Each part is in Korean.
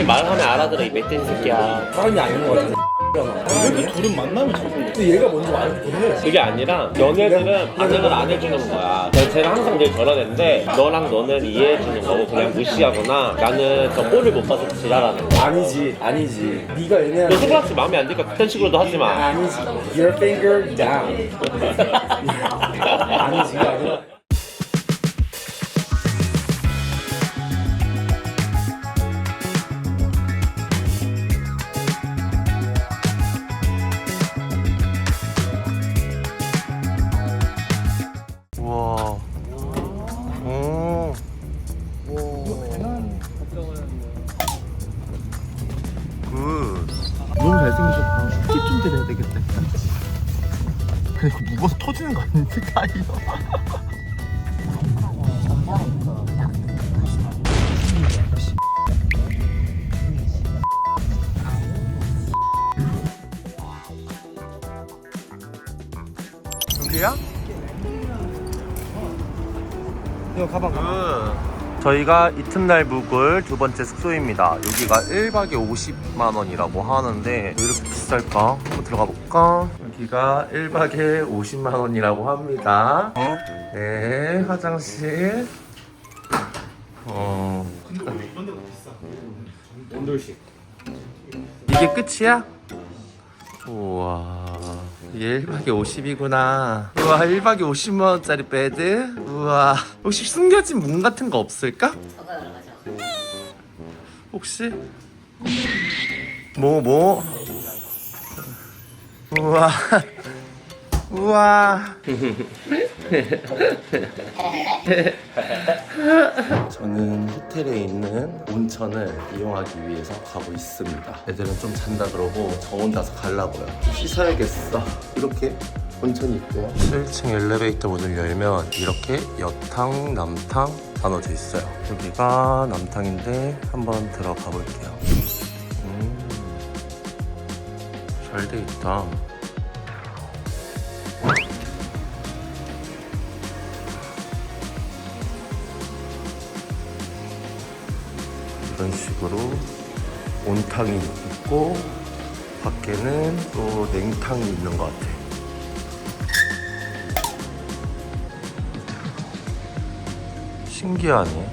사람이 말하면 알아들어 이 멧돼지 새끼야. 사람이 아닌 것 같아. 왜 이렇게 둘은 만나면 자꾸 근데 얘가 먼저 알았긴 해. 그게 아니라 연애들은 반응을 안 해주는 거야. 쟤는 항상 늘 저런 애인데 너랑 너는 이해해주는 거고 그냥 무시하거나 나는 저 꼴을 못 봐서 지랄하는 거야. 아니지. 네가 너 얘네한테 손가락질 마음에 안 드니까 그런 식으로도 하지 마. 아니지. Your finger down. 아니지가 아니라. 우와. 오. 굿. 너무 잘생기셨다. 팁 좀 드려야 되겠다. 근데 이거 무거워서 터지는 거 아닌데 타이어. 여기야? 이거 가방. 저희가 이튿날 묵을 두 번째 숙소입니다. 여기가 1박에 50만 원이라고 하는데 왜 이렇게 비쌀까? 한번 들어가 볼까? 여기가 1박에 50만 원이라고 합니다. 네, 화장실. 온돌식. 이게 끝이야? 우와, 이게 1박에 50이구나. 우와, 1박에 50만 원짜리 베드? 우와, 혹시 숨겨진 문 같은 거 없을까? 혹시? 뭐? 우와. 우와. 저는 호텔에 있는 온천을 이용하기 위해서 가고 있습니다. 애들은 좀 잔다 그러고 저 혼자서 가려고요. 씻어야겠어. 이렇게 온천이 있고요. 1층 엘리베이터 문을 열면 이렇게 여탕, 남탕 나눠져 있어요. 여기가 남탕인데 한번 들어가 볼게요. 잘 돼 있다. 이런 식으로 온탕이 있고 밖에는 또 냉탕이 있는 것 같아. 신기하네.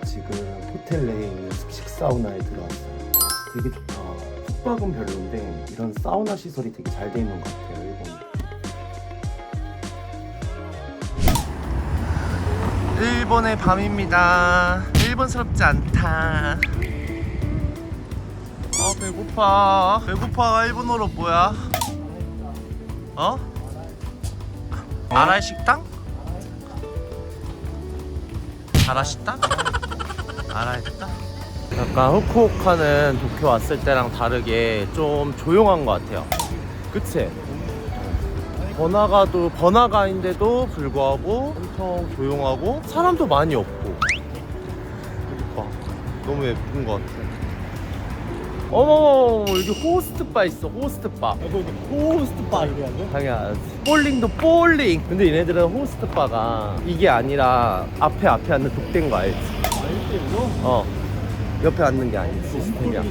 지금 호텔 내에 있는 습식 사우나에 들어왔어요. 되게 좋다. 숙박은 별로인데 이런 사우나 시설이 되게 잘 돼 있는 것 같아요. 일본. 일본의 밤입니다. 일본스럽지 않다. 배고파. 일본어로 뭐야? 아라이 식당? 아라식당? 아라이 식당? 약간 후쿠오카는 도쿄 왔을 때랑 다르게 좀 조용한 것 같아요. 그치? 번화가인데도 불구하고 엄청 조용하고 사람도 많이 없고. 봐, 너무 예쁜 것 같아. 어머, 여기 호스트바 있어. 호스트바. 거기 호스트바 얘기하죠? 당연하지. 볼링도 볼링. 근데 얘네들은 호스트바가 이게 아니라 앞에 앉는 독대인 거 알지? 옆에 앉는 게 아니지. 시스템이야.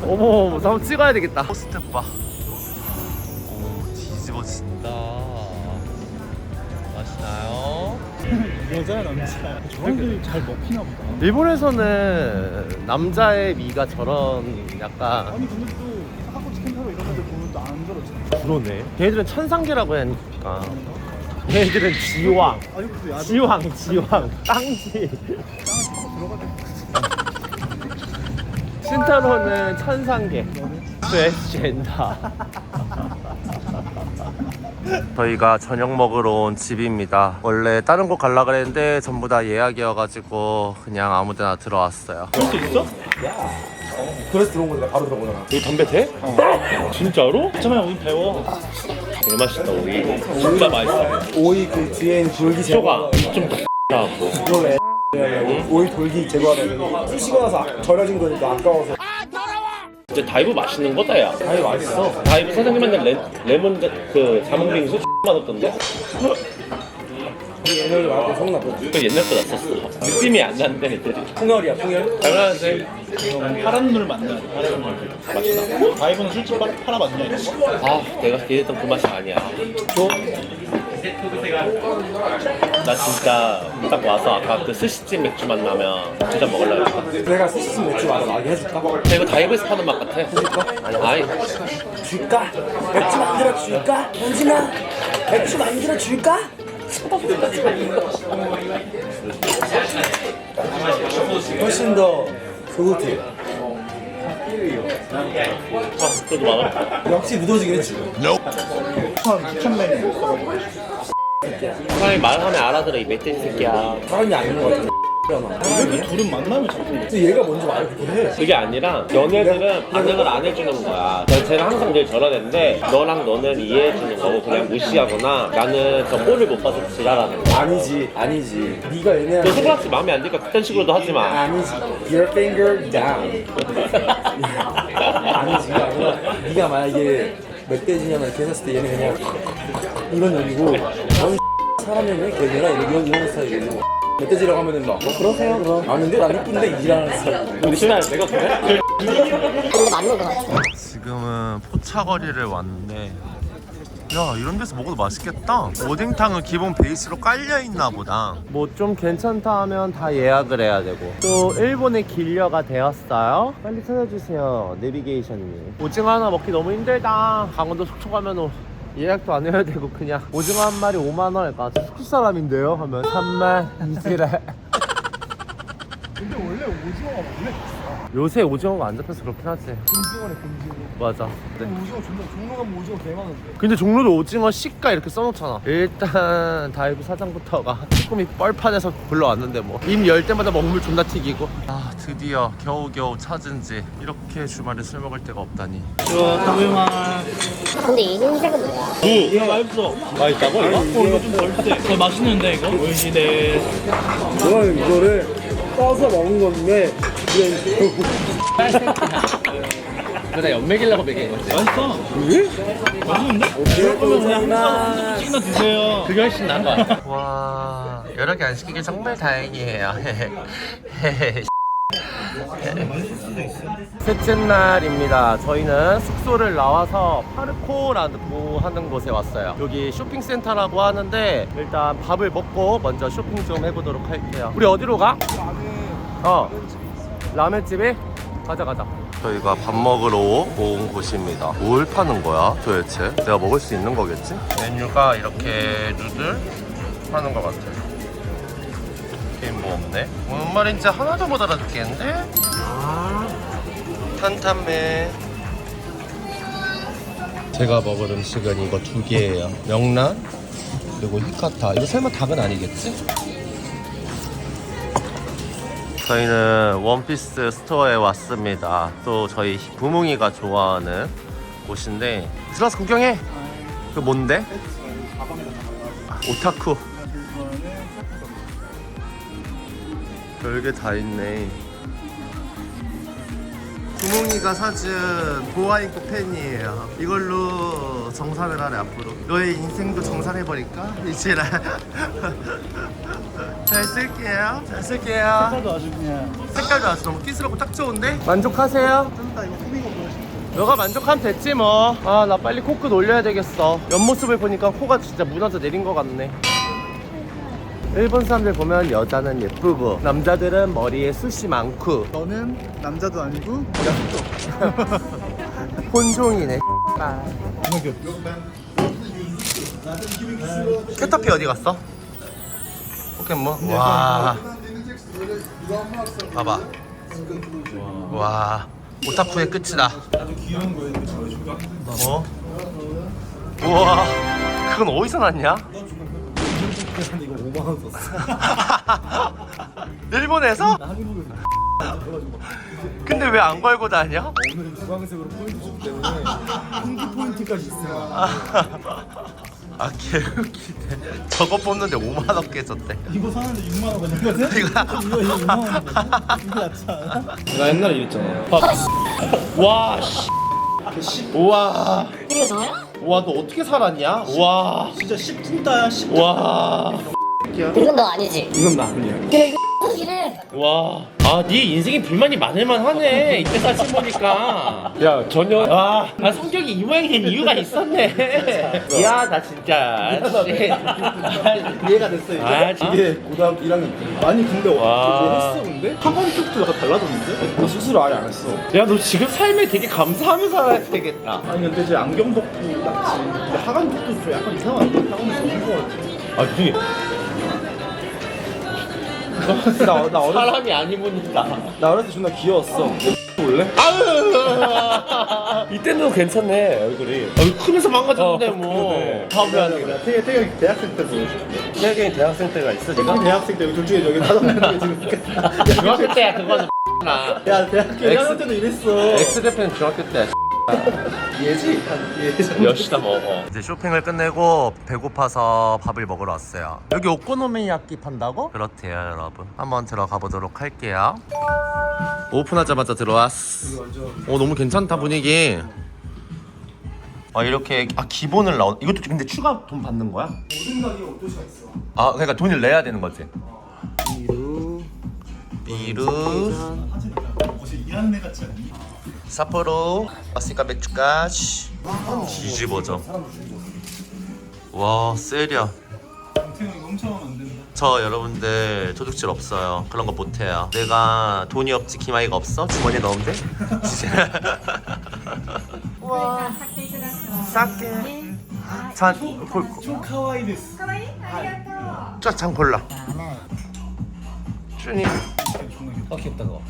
어머, 한번 찍어야 되겠다. 호스트바. 뒤집어진다. 맛있나요? 여자야 남자. 저런들이 잘 먹히나 보다. 일본에서는 남자의 미가 저런 약간 아니 근데 또 타코 치킨 타로 이런 애들 보면 또 안 저러잖아. 그러네. 걔네들은 천상계라고 해야 하니까. 걔네들은 지왕. 아니 그래도 야도 지왕. 땅지. 신타로는 천상계. 트랜스젠더. 저희가 저녁 먹으러 온 집입니다. 원래 다른 곳 가려고 그랬는데 전부 다 예약이어가지고 그냥 아무데나 들어왔어요. 할 수 있어? 그래서 들어온 거니까 바로 들어오잖아. 여기 담배 돼? 진짜로? 잠깐만 우리 배워. 되게 맛있다. 오이 진짜 맛있어. 오이 그 뒤에 있는 돌기 쇼가 제거. 좀 하고. 그걸로 오이 돌기 제거하면 쑤시고 나서 절여진 거니까 아까워서. 진짜 다이브 맛있는 거다 야. 아니 맛있어. 다이브 사장님 맨날 레몬 그 자몽빙수 맛없던데? 옛날에 말고 성나거든. 그 옛날보다 썼어. 느낌이 안 난다 애들이. 풍열이야 풍열. 장난하지? 파란 눈을 만나야 돼. 파란 눈. 맛있나? 다이버는 술집 팔아 맞냐 이런 거? 아 내가 기대했던 그 맛이 아니야. 나 진짜 딱 와서 아까 그 스시집 맥주 만나면 진짜 먹으려고 했다. 내가 스시스 맥주 와서 나게 해줄까? 근데 이거 다이브에서 파는 맛 같아. 아니 줄까? 맥주 만들어 줄까? 현진아 맥주 만들어 줄까? 훨씬 더 좋대. 그래도 많아. 역시 무더지긴 했지. 추천메뉴. 사람이 말하면 알아들어 이 멧돼지 새끼야. 사람이 아닌 것 같아. 그래도 둘은 만나면 잘 통해. 근데 얘가 먼저 말해주긴 해. 그게 아니라 연애들은 반응을 안 해주는 거야. 쟤는 항상 늘 저런 애인데 너랑 너는 이해해주는 거고 그냥 무시하거나 나는 저 꼴을 못 봐서 지랄하는 거야. 아니지. 네가 너 얘네한테 손가락질 마음에 안 드니까 그딴 식으로도 하지 마. 아니지. Your finger down. 아니지. 그게 아니라 네가 만약에 멧돼지냐면 이렇게 했을 때 얘는 그냥 이런 얘기고 넌 사람이면 걔네라 이런 스타일이고 멧돼지라고 하면은 막 그러세요 그럼 아는데 난 이쁜데 이지라는 스타일. 우리 신나요? 내가 그래? 지금은 포차거리를 왔는데 야 이런 데서 먹어도 맛있겠다. 오뎅탕은 기본 베이스로 깔려있나 보다. 뭐 좀 괜찮다 하면 다 예약을 해야 되고 또 일본에 길려가 되었어요. 빨리 찾아주세요 내비게이션님. 오징어 하나 먹기 너무 힘들다. 강원도 속초 가면 예약도 안 해야 되고 그냥 오징어 한 마리 5만 원. 아, 속초 사람인데요 하면 3만 이지래. 근데 원래 오징어가 원래 비싸. 요새 오징어가 안 잡혀서 그렇긴 하지. 금징어네 금징어. 맞아. 네. 오징어 종로 가면 오징어 개 많은데. 근데 종로도 오징어 시가 이렇게 써놓잖아. 일단 다이브 사장부터가 쭈꾸미 뻘판에서 불러왔는데 뭐 입 열 때마다 먹물 존나 튀기고. 아 드디어 겨우겨우 찾은 집. 이렇게 주말에 술 먹을 데가 없다니. 근데 이 흰색은 뭐야? 이거 맛있어. 맛있다고 이거? 이거 좀 덜 맛있는데 이거? 보이시네. 너는 이거를 떠서 먹은 건데 그래 연맥이려고 먹인 거지. 맛있어. 맛있는데? 이럴 거면 그냥 한 찍나 드세요. 그게 훨씬 나은 거 같아. 와 여러 개 안 시키길 정말 다행이에요. 셋째 날입니다. 저희는 숙소를 나와서 파르코라고 하는 곳에 왔어요. 여기 쇼핑센터라고 하는데 일단 밥을 먹고 먼저 쇼핑 좀 해보도록 할게요. 우리 어디로 가? 라면집에? 가자. 저희가 밥 먹으러 온 곳입니다. 뭘 파는 거야 도대체? 내가 먹을 수 있는 거겠지? 메뉴가 이렇게 누들 파는 것 같아. 게임 뭐 없네? 뭔 말인지 하나도 못 알아듣겠는데? 탄탄면. 제가 먹을 음식은 이거 2개예요. 명란 그리고 히카타. 이거 설마 닭은 아니겠지? 저희는 원피스 스토어에 왔습니다. 또 저희 부몽이가 좋아하는 곳인데 들어와서 구경해. 그 뭔데? 오타쿠. 별게 다 있네. 부몽이가 사준 보아잉코 펜이에요. 이걸로 정산을 하래 앞으로. 너의 인생도 정산해버릴까? 이지랄. 잘 쓸게요. 색깔도 아주 그냥. 색깔도 아주 너무 끼스럽고 딱 좋은데? 만족하세요? 나 이거 꾸미고 보여줄게. 너가 만족하면 됐지 뭐. 아 나 빨리 코끝 올려야 되겠어. 옆모습을 보니까 코가 진짜 무너져 내린 것 같네. 일본 사람들 보면 여자는 예쁘고 남자들은 머리에 숱이 많고 너는 남자도 아니고 혼종이네. 정말 귀엽죠? 캐터피 어디 갔어? 포켓몬? 와 봐봐. 와 오타쿠의 끝이다. 아주 귀여운 거 있는데 보여줄까? 어? 우와 그건 어디서 났냐? 근데 이거 5만 원 썼어. 일본에서? 나 한국에서 그래가지고 근데 왜 안 걸고 다녀? 오늘은 주황색으로 포인트 주기 때문에 한기 포인트까지 있으면 아 개웃기네. 저거 뽑는데 5만원 깨졌대. 이거 사는데 6만 원 가져가거든? 이거 이거 6만 원이거든? 이거 낫지 않아? 나 옛날에 이랬잖아. 와 씨. 우와. 이게 너야? 와 너 어떻게 살았냐? 와. 진짜 10분 따야 10분. 와. 할게요. 이건 너 아니지? 이건 나 아니야. 그래 이거 이래. 와, 네 인생에 불만이 많을만 하네. 이때 사진 보니까. 야 전혀. 와, 성격이 이 모양이 된 이유가 있었네. 야, 나 진짜. 이해가 됐어 이제. 이게 고등학교 1학년 때 많이 근데 와. 했어 근데? 학원 쪽도 약간 달라졌는데? 나 수술 아예 안 했어. 야, 너 지금 삶에 되게 감사하면서 살아야 되겠다. 아니 근데 제 안경 벗고 낫지. 근데 하관 쪽도 좀 약간 이상한데? 학원에서 온거 같아. 아, 되게 나 어렸을 사람이 아니보니까. 나 어렸을 때 존나 귀여웠어. 볼래? 아유, 이때는 괜찮네 얼굴이. 크면서 망가졌는데 뭐. 다음에 하는 거야. 태경이 대학생 때 보여줄게. 태경이 대학생 때가 있어 지금? 대학생 때 둘 중에 저기 나도 모르게 지금 있겠다. 중학교 때야 그거는. 나. 야 대학교 1학년 때도 이랬어. X 대표는 중학교 때. 얘지? 얘지. 여시다 먹어. 이제 쇼핑을 끝내고 배고파서 밥을 먹으러 왔어요. 여기 오코노미야끼 판다고? 그렇대요 여러분. 한번 들어가 보도록 할게요. 오픈하자마자 들어왔어. 오 너무 괜찮다 분위기. 이렇게 기본을 나온. 이것도 근데 추가 돈 받는 거야? 모든 가게 옷도시가 있어. 그러니까 돈을 내야 되는 거지. 비루 옷이 이한내 같지 않니? 사포로 아스카 맥주까지 뒤집어져. 와 세리야. 태경이 훔쳐가면 안 된다. 저 여러분들 도둑질 없어요. 그런 거 못해요. 내가 돈이 없지 기마이가 없어? 주머니에 넣으면 돼? 진짜. 우와. 싸게 잔 카와이 데스. 쫙잔 골라. 준이 귀엽다 그거.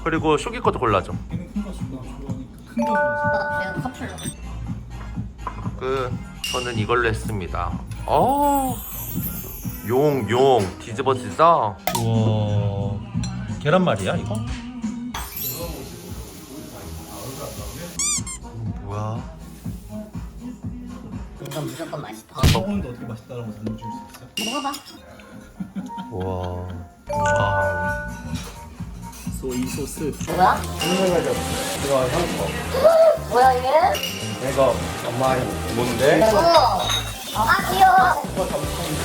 그리고 쇼기 것도 골라줘. 걔는 큰거 존나 좋아하니까 큰거 좋아하지. 내가 커플로. 저는 이걸로 했습니다. 용 뒤집어지죠? 우와. 계란말이야 이거? 뭐야? 이건 무조건 맛있다. 성훈도 어떻게 맛있다라고 알려줄 수 있어? 먹어봐. 우와. 와. 이 소스. 뭐야? 뭐야 이게? 이거 엄마 뭔데? 우와. 아 귀여워.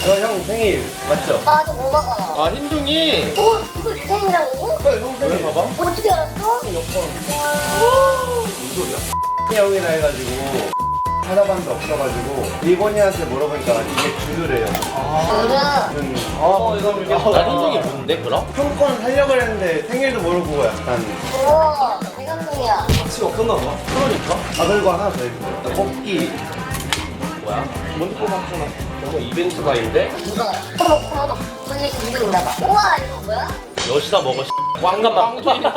저 형 생일 맞죠? 나도 못 먹어. 아 흰둥이. 이거 생이라고? 왜 봐봐? 어떻게 알았어? 형이라 해가지고 찾아봤는데 없어가지고 일본이한테 물어보니까 이게 주류래요. 그래. 나 흰둥이 뭔데 그럼? 형건 살려고 했는데 생일도 모르고 약간 우와. 대감동이야. 같이 없었나 봐. 그러니까. 그리고 하나 더 해주세요. 뽑기. 뭐야? 뭔 뽑았잖아. 너무 이벤트가 있는데? 이거 코로 손이 이거 있나 봐. 우와 이거 뭐야? 여시다 먹어. 왕관 빵주이니까.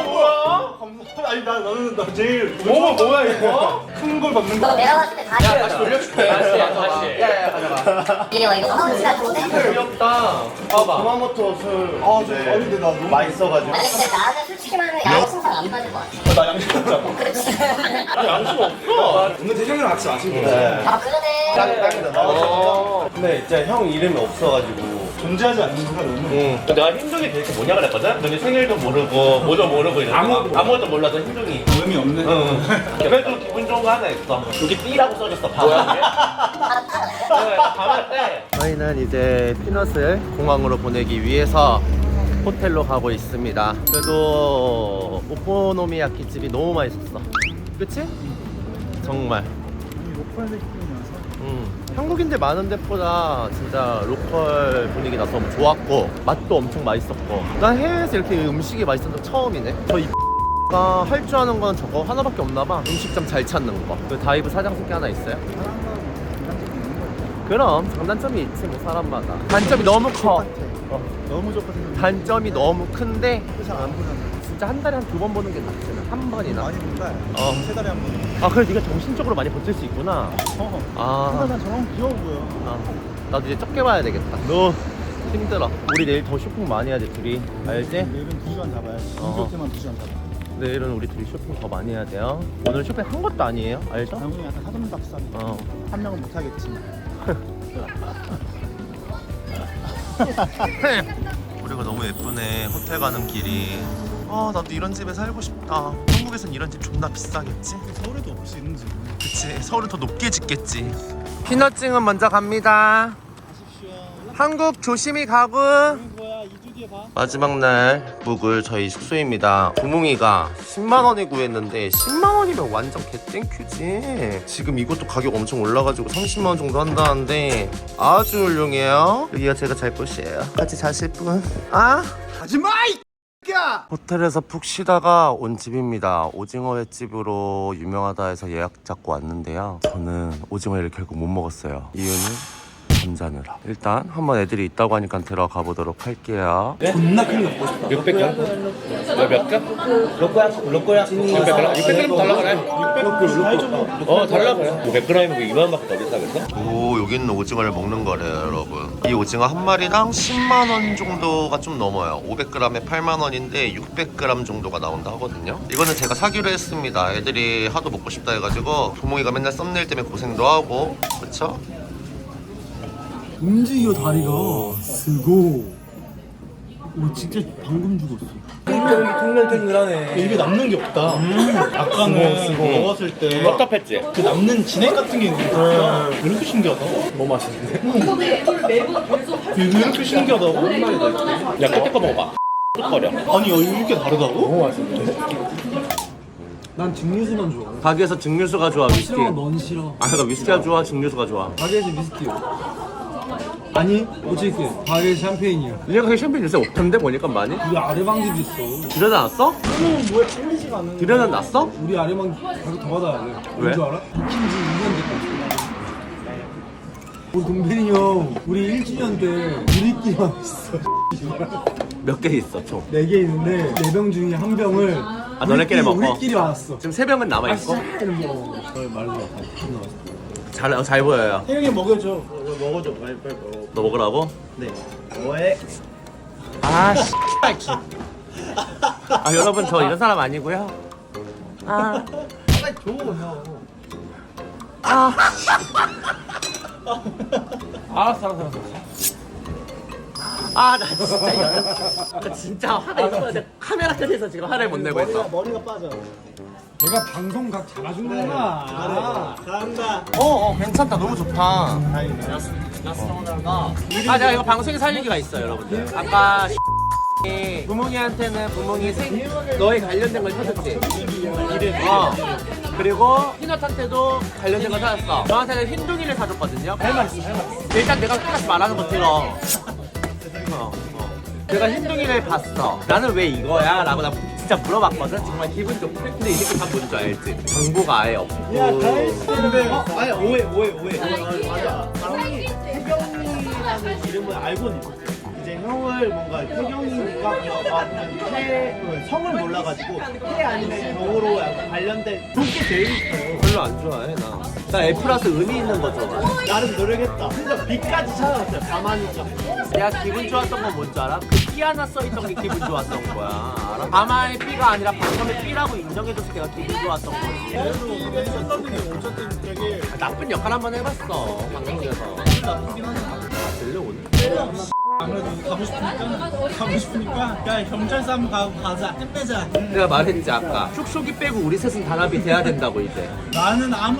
뭐야? 아니 나는 제일 뭐야 이거? 큰 걸 받는 너 거. 내가 봤을 때 다시. 다시 돌려줄게. 다시. 야야 가져가. 이리 와 이거 파우치 같은데? 귀엽다. 봐봐. 구마모토 술. 아저 근데 나 너무 맛있어가지고. 아니 근데 나는 솔직히 말하면 양심상 안 맞을 것 같아. 나 양심 없잖아. 그렇지. 양심 없어. 오늘 태경이랑 같이 마시고. 아 그러네. 근데 진짜 형 이름이 없어가지고. 존재하지 않는 순간 너무. 응. 내가 흰둥이 되게 뭐냐 그랬거든? 근데 생일도 모르고 뭐도 모르고 이러는데 아무것도 몰라서 흰둥이. 의미 없네. 응. 그래도 기분 좋은 거 하나 있어. 여기 B라고 써졌어. 뭐야? 가만 때. 저희는 이제 피넛을 공항으로 보내기 위해서 호텔로 가고 있습니다. 그래도 오코노미야키 집이 너무 맛있었어. 그치? 정말. 로컬 느낌이라서. 한국인들 많은 데보다 진짜 로컬 분위기 나서 너무 좋았고 맛도 엄청 맛있었고 난 해외에서 이렇게 음식이 맛있었던 건 처음이네. 저희 가 할 줄 아는 건 저거 하나밖에 없나 봐. 음식점 잘 찾는 거. 그 다이브 사장 새끼 하나 있어요? 그럼 장단점이 있지 뭐 사람마다. 단점이 너무 커. 너무 좋거든. 단점이 너무 큰데 잘안 보잖아. 진짜 한 달에 한 2번 보는 게 낫지. 한 번이나. 많이 본다. 어. 3달에 한 번. 아 그래 네가 정신적으로 많이 버틸 수 있구나. 아. 난 저런 귀여워 보여. 아, 나도 이제 적게 봐야 되겠다. 너 힘들어. 우리 내일 더 쇼핑 많이 해야 돼 둘이. 알지? 내일은 2시간 잡아야지. 어. 이렇게만 2시간 잡아. 내일은 우리 둘이 쇼핑 더 많이 해야 돼요. 오늘 쇼핑 한 것도 아니에요. 알죠? 당연히 약간 사전 답산. 어. 한 명은 못 하겠지만. 우리가 너무 예쁘네. 호텔 가는 길이. 아 나도 이런 집에 살고 싶다. 한국 한국에선 이런 집 존나 비싸겠지? 서울에도 없이 있는 집. 그치, 서울은 더 높게 짓겠지. 피넛증은 먼저 갑니다. 한국 조심히 가고. 뭐야 2주 뒤에 봐. 마지막 날 묵을 저희 숙소입니다. 부몽이가 10만원에 구했는데 10만원이면 완전 개땡큐지. 지금 이것도 가격 엄청 올라가지고 30만원 정도 한다는데 아주 훌륭해요. 여기가 제가 잘 곳이에요. 같이 자실 분? 아? 가지마 이 X야. 호텔에서 푹 쉬다가 온 집입니다. 오징어 횟집으로 유명하다 해서 예약 잡고 왔는데요. 저는 오징어회를 결국 못 먹었어요. 이유는 잠자느라. 일단 한번 애들이 있다고 하니까 들어가 보도록 할게요. 존나 큰거 먹고 싶다. 600g? 몇 개? 로꼬야? 600g? 600g 달라 그래. 600g 달라 그래. 100g이면 2만원밖에 더 비싸겠어? 오, 여기 있는 오징어를 먹는 거래요, 여러분. 이 오징어 한 마리당 10만원 정도가 좀 넘어요. 500g에 8만원인데 600g 정도가 나온다 하거든요. 이거는 제가 사기로 했습니다. 애들이 하도 먹고 싶다 해가지고 부모이가 맨날 썸네일 때문에 고생도 하고, 그쵸? 움직여 다리가 쓰고. 오 진짜 방금 죽었어. 탱글탱글하네. 입에 남는 게 없다. 아까는 먹었을 때 답답했지? 그 남는 진액 같은 게 있는데 왜 이렇게 신기하다. 너무 맛있는데? 왜 이렇게 신기하다고? 야 끝에 거 먹어봐. 거려. 아니 이렇게 다르다고? 너무 맛있는데? 난 증류수만 좋아. 가게에서 증류수가 좋아, 위스키. 싫어, 넌 싫어. 아, 그러니까 위스키가 좋아, 증류수가 좋아. 가게에서 위스키요. 아니 오지게 가게에서 샴페인이야. 얘가 샴페인 요새 없던데 보니까 많이? 우리 아래방집도 있어. 들여다놨어? 뭐야 틀리지가 않는. 들여다놨어? 우리 아래방 가격 더 받아야 돼. 왜? 왠줄 알아? 2년 됐다. 우리 동빈이 형 우리 1주년 때 우리끼리만 있어. 몇 개 있어, 총? 4개 있는데 4병 중에 한 병을 너네끼리 먹어? 우리끼리 왔어. 지금 3병은 남아있고? 이런 거. 말로 나왔어. 잘 보여요. 태영이 먹여줘. 먹어줘. 빨리 먹어. 너 먹으라고? 네. 뭐해? 아, 씨. 아, 여러분, 저 이런 사람 아니고요. 아. 빨리 줘 형. 아. 알았어. 아, 나 진짜 화가 있어. 카메라 켜져서 지금 화를 못 내고 있어. 머리가 빠져. 얘가 방송 각 잘해주는구나. 잘한다. 괜찮다. 너무 좋다. 아, 내가 이거 방송에 살리기가 있어요, 여러분들. 아까 부몽이한테는 부몽이 너에 관련된 걸 사줬지. 그리고 피넛한테도 관련된 걸 사줬어. 저한테는 흰둥이를 사줬거든요. 할 말 있어. 일단 내가 하나씩 말하는 거 들어. 내가 흰둥이를 봤어. 나는 왜 이거야? 라고 나 진짜 물어봤거든. 정말 기분 좋고. 근데 이 새끼 다 뭔 줄 알지? 정보가 아예 없고. 야, 근데 아니 오해. 맞아. 나는 태경이라는 이름을 알고는 있었어. 이제 형을 뭔가 태경이니까 성을 몰라가지고 태 아니면 경으로 약간 관련된 좋게 돼 있어. 별로 안 좋아해, 나. 나 F 플러스 의미 있는 거 좋아해. 나름 노력했다. 진짜 B까지 찾아봤어요. 가만히 좀. 내가 기분 좋았던 건 뭔지 알아? 그 P 하나 써있던 게 기분 좋았던 거야. 알아? 가마의 P가 아니라 방송의 P라고 인정해줘서 내가 기분 좋았던 거지. 어쨌든 되게 나쁜 역할 한번 해봤어, 방송에서. 나쁘긴 하네. 들려, 오늘? 아무래도 가고 싶으니까 야 경찰서 한번 가자. 끝내자. 내가 말했지, 아까. 촉촉이 빼고 우리 셋은 단합이 돼야 된다고, 이제. 나는 난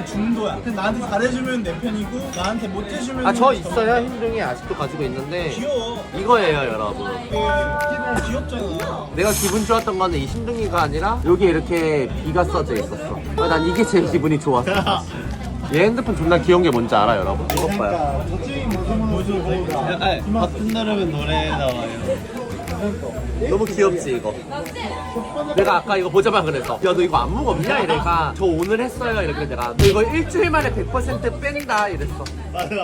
중도야. 근데 나한테 잘해주면 내 편이고 나한테 못해주면 아, 저 있어요, 흰둥이 아직도 가지고 있는데. 귀여워. 이거예요, 여러분. 기분 귀엽잖아. 내가 기분 좋았던 거는 이 흰둥이가 아니라 여기 이렇게 비가 써져 있었어. 난 이게 제일 기분이 좋았어. 얘 핸드폰 존나 귀여운 게 뭔지 알아, 여러분? 이것 봐요. 저쪽인 모습으로 약간 버튼 누르면 노래 나와요. 너무 귀엽지, 이거? 내가 아까 이거 보자마자 그랬어. 야, 너 이거 안무가 없냐? 이래가. 저 오늘 했어요. 이렇게 내가. 너 이거 일주일 만에 100% 뺀다. 이랬어. 맞아.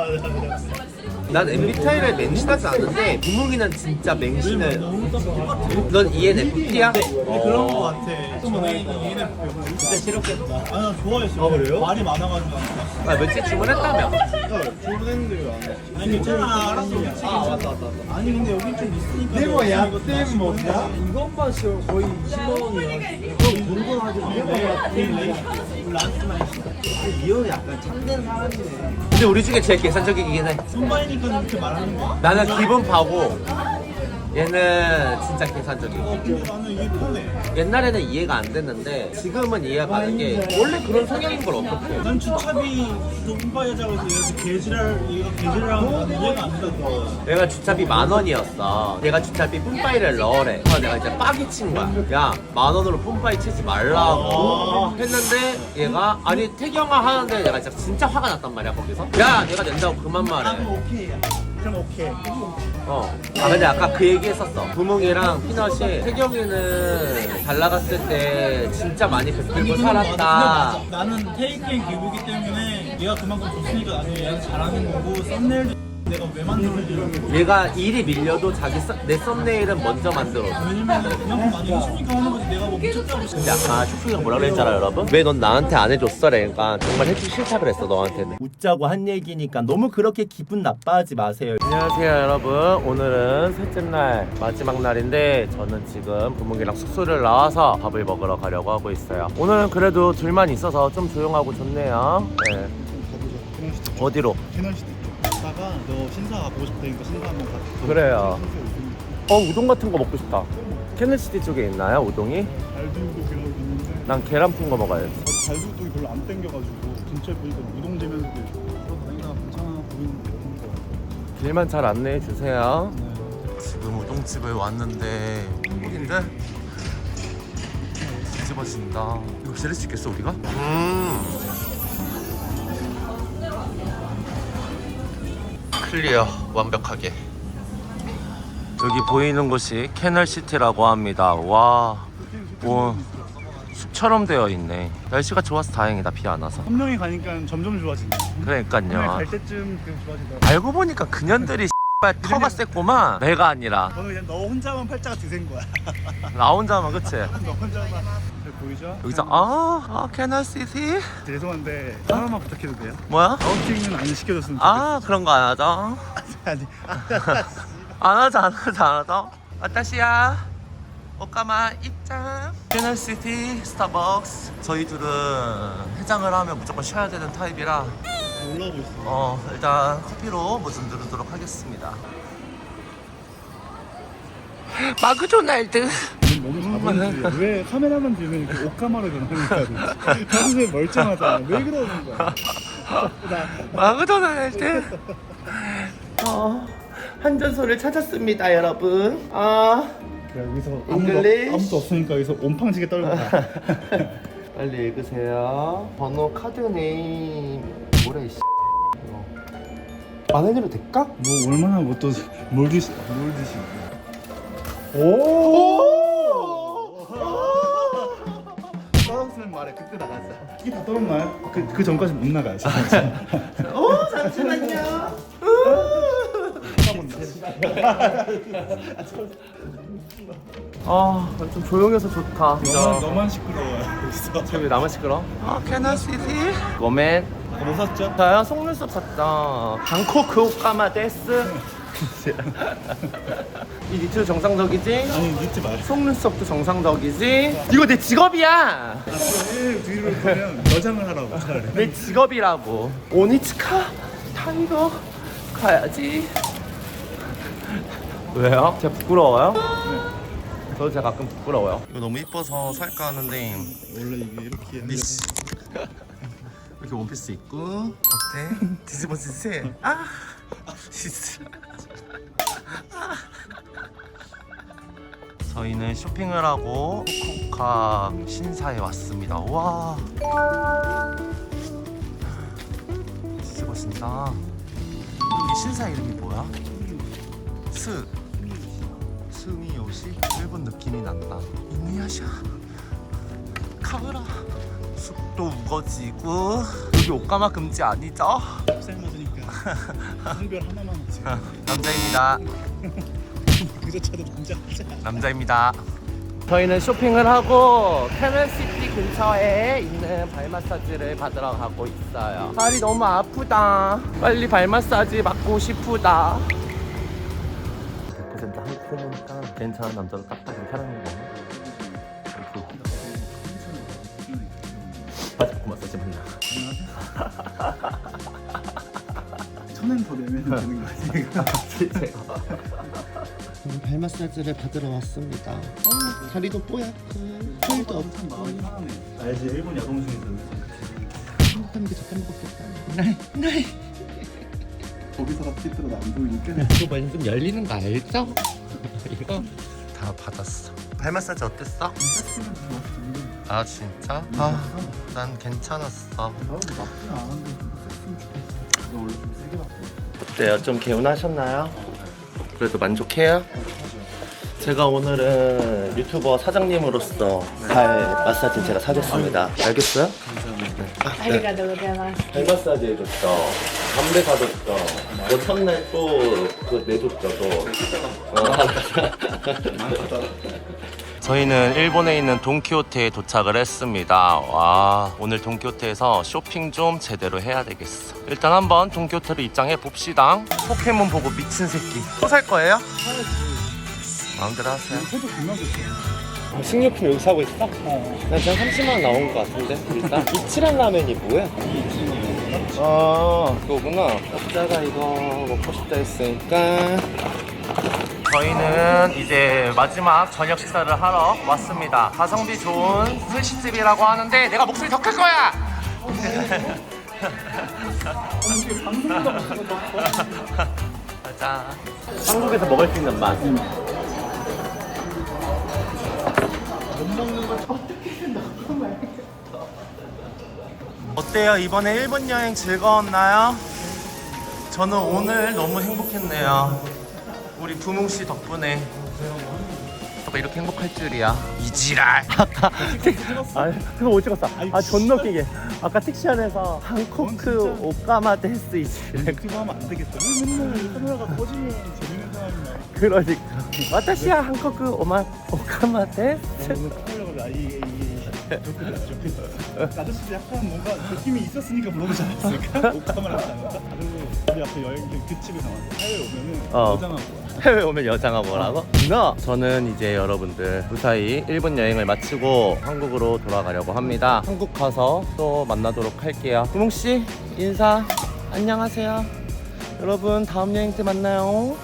난 MBTI를 맹신하지 않는데 부몽이는 진짜 맹신을. 넌 ENFP야? 근데 그런 거 같아. 얘네 진짜 싫었겠다. 아, 나 좋아했어. 아, 그래요? 말이 많아가지고. 아, 며칠 주문했다며? 주문했는데 왜 안 해? 아니, 괜찮아. 알았어. 맞다. 아니, 근데 여기 좀 있으니까. 내가 야쌤 뭐야? 이것만 씌워 거의 10만 원이야. 그럼 공부를 하지 마. 란스만 이형이 약간 참된 사람이네. 근데 우리 중에 제일 계산적이긴 해. 손바이니까 이렇게 말하는 거야? 나는 기분 파고 얘는 진짜 계산적이고. 근데 나는 이게 편해. 옛날에는 이해가 안 됐는데 지금은 이해가 가는 게 원래 그런 성향인 걸 어떡해. 난 주차비 높아야자고 해서 얘가 개지랄하면 나는 이해가 안 된다. 내가 주차비 10,000원이었어. 얘가 주차비 뿜빠이를 넣으래. 그래서 내가 이제 빡이 친 거야. 야, 10,000원으로 뿜빠이 치지 말라고 했는데 얘가 아니 태경아 하는데 내가 진짜 화가 났단 말이야 거기서. 야, 내가 낸다고 그만 말해. 오케이야. 그럼 오케이. 아 근데 아까 그 얘기 했었어. 부몽이랑 피넛이 태경이는 잘 나갔을 때 진짜 많이 베풀고 살았다. 나는 테이크앤 기브이기 때문에 얘가 그만큼 줬으니까 나중에 얘가 잘하는 거고 썸네일도 내가 왜 만들어주려고. 얘가 일이 밀려도 내 썸네일은 먼저 만들어. 왜냐면 그만큼 많이 해주니까 하는 거지. 내가 뭐 미쳤다고. 근데 아까 슈프이가 뭐라 그랬잖아 여러분? 왜 넌 나한테 안 해줬어? 그러니까 정말 해주기 싫다 그랬어 너한테는. 웃자고 한 얘기니까 너무 그렇게 기분 나빠하지 마세요. 안녕하세요 여러분. 오늘은 셋째 날 마지막 날인데 저는 지금 부모님이랑 숙소를 나와서 밥을 먹으러 가려고 하고 있어요. 오늘은 그래도 둘만 있어서 좀 조용하고 좋네요. 네. 어디로? 캐널시티 쪽 갔다가 너 신사 가보고 싶다니까 신사 한번 가. 그래요. 우동 같은 거 먹고 싶다. 캐널시티 쪽에 있나요 우동이? 달두도 별로 있는데 난 계란 푼 거 먹어야지. 달두도 별로 안 땡겨가지고 근처에 보니까 우동제면서도 다니다 괜찮아 보이는데 그런 거. 길만 잘 안내해 주세요. 지금 우동집에 왔는데 한국인데 뒤집어진다. 이거 지낼 수 있겠어 우리가? 클리어 완벽하게. 여기 보이는 곳이 캐널시티라고 합니다. 와, 오, 숲처럼 되어 있네. 날씨가 좋아서 다행이다. 비 안 와서. 한 명이 가니까 점점 좋아진다. 그러니까요. 갈 때쯤 그냥 좋아지더라. 알고 보니까 그년들이 터가 셌구만. 내가 아니라 너는 그냥 너 혼자만 팔자가 드센 거야. 나 혼자만. 그치? 너 혼자만. 잘 보이죠? 여기서 캐널시티? 죄송한데 하나만 부탁해도 돼요? 뭐야? 아웃팅은 안 시켜줬으면 그런 거 안 하죠? 아니 안 하죠. 아따시야 오까마 입장. 캐널시티 스타벅스. 저희 둘은 해장을 하면 무조건 쉬어야 되는 타입이라 올라오고 있어. 일단 커피로 뭐 좀 누르도록 하겠습니다. 마크도날드. 너무 자본주의야. 왜 카메라만 들면 이렇게 오카마로 변하니까 평소에 멀쩡하잖아. 왜 그러는 거야? 마크도날드. 한전소를 찾았습니다 여러분. 여기서 잉글리시? 아무도 없으니까 여기서 온팡지게 떨고 가. 빨리 읽으세요. 번호 카드 네임 뭐래 이 안 해도 될까? 뭐 얼마나 뭘 드시? 떨었으면 말해. 그때 나가자. 이게 다 떨었나요? 그 전까지 못 나가요. 잠시만요. 좀 조용해서 좋다. 너만 시끄러워요. 여기서. 저기 나만 시끄러? 캐널시티. 고멘. 뭐 샀죠? 저요 속눈썹 샀죠. 방코크 오까마 데스. 이 니트 정상적이지? 아니 니트 말해. 속눈썹도 정상적이지? 이거 내 직업이야. 뒤로 보면 여장을 하라고 차라리. 내 직업이라고. 오니츠카 타이거 가야지. 왜요? 제가 부끄러워요? 저도 제가 가끔 부끄러워요. 이거 너무 이뻐서 살까 하는데 원래 이게 이렇게 미스. 이렇게 원피스 입고 어때? 뒤집어지지? 시스. 저희는 쇼핑을 하고 후쿠오카 신사에 왔습니다. 와, 뒤집어진다. 이 신사 이름이 뭐야? 스미요시? 일본 느낌이 난다. 이누야샤 카우라. 숲도 우거지고. 여기 옷가마 금지 아니죠? 쌀 맞으니까 성별 하나만 하지. 남자입니다. 그조차도 남자하자. 남자입니다. 저희는 쇼핑을 하고 캐널시티 근처에 있는 발 마사지를 받으러 가고 있어요. 발이 너무 아프다. 빨리 발 마사지 받고 싶다. 100% 한코니까 괜찮은 남자로 딱딱하게 사랑하는 거. 받고 마사지 받나? 천엔 더 내면 되는 거 아니야? 저는 발 마사지를 받으러 왔습니다. 다리도 뽀얗고 털도 없고 알지 일본 야동 중에서 행복한 게 잠깐 먹겠다. 날 거기서가 피트로 안 보이니까 이거 완전 좀 열리는 거 알죠? 이거 다 받았어. 발 마사지 어땠어? 아 진짜? 아, 난 괜찮았어. 어때요? 좀 개운하셨나요? 그래도 만족해요? 제가 오늘은 유튜버 사장님으로서 발 마사지 제가 사줬습니다. 알겠어요? 아리가또 고자이마스. 발 마사지 해줬죠. 담배 사줬죠. 뭐 첫날 또 그거 내줬죠. 또. 저희는 일본에 있는 돈키호테에 도착을 했습니다. 와, 오늘 돈키호테에서 쇼핑 좀 제대로 해야 되겠어. 일단 한번 돈키호테로 입장해 봅시다. 포켓몬 보고 미친 새끼. 또 살 거예요? 마음대로 하세요. 식료품 여기 사고 있어? 나 지금 30만 원 나온 것 같은데 일단 이치란 라면이 뭐야? 아 그거구나. 각자가 이거 먹고 싶다 했으니까 저희는 이제 마지막 저녁 식사를 하러 왔습니다. 가성비 좋은 스시집이라고 하는데 내가 목소리 더 클 거야! 가자. 한국에서 먹을 수 있는 맛. 어때요? 이번에 일본 여행 즐거웠나요? 저는 오늘 너무 행복했네요. 우리 부뭉씨 덕분에 이렇게 행복할 줄이야. 이지랄. 아까 그거 못 찍었어. 아 존나 웃기게. 아까 택시 안에서 한코크 오까마 데스 이치래. 유튜브 하면 안 되겠다. 맨날 카메라가 꺼지면 재밌는 사람이 나. 그러니까. 와타시야 한코크 오까마 데스. 카메라가 이게 아저씨도 약간 뭔가 느낌이 있었으니까 물어보지 않았을까? 오카마라 하다가 우리 앞에 여행 그 집에 나왔어. 해외 오면은 여장하고. 해외 오면 여장아 뭐라고? 저는 이제 여러분들 무사히 일본 여행을 마치고 한국으로 돌아가려고 합니다. 한국 가서 또 만나도록 할게요. 구몽씨 인사 안녕하세요. 여러분 다음 여행 때 만나요.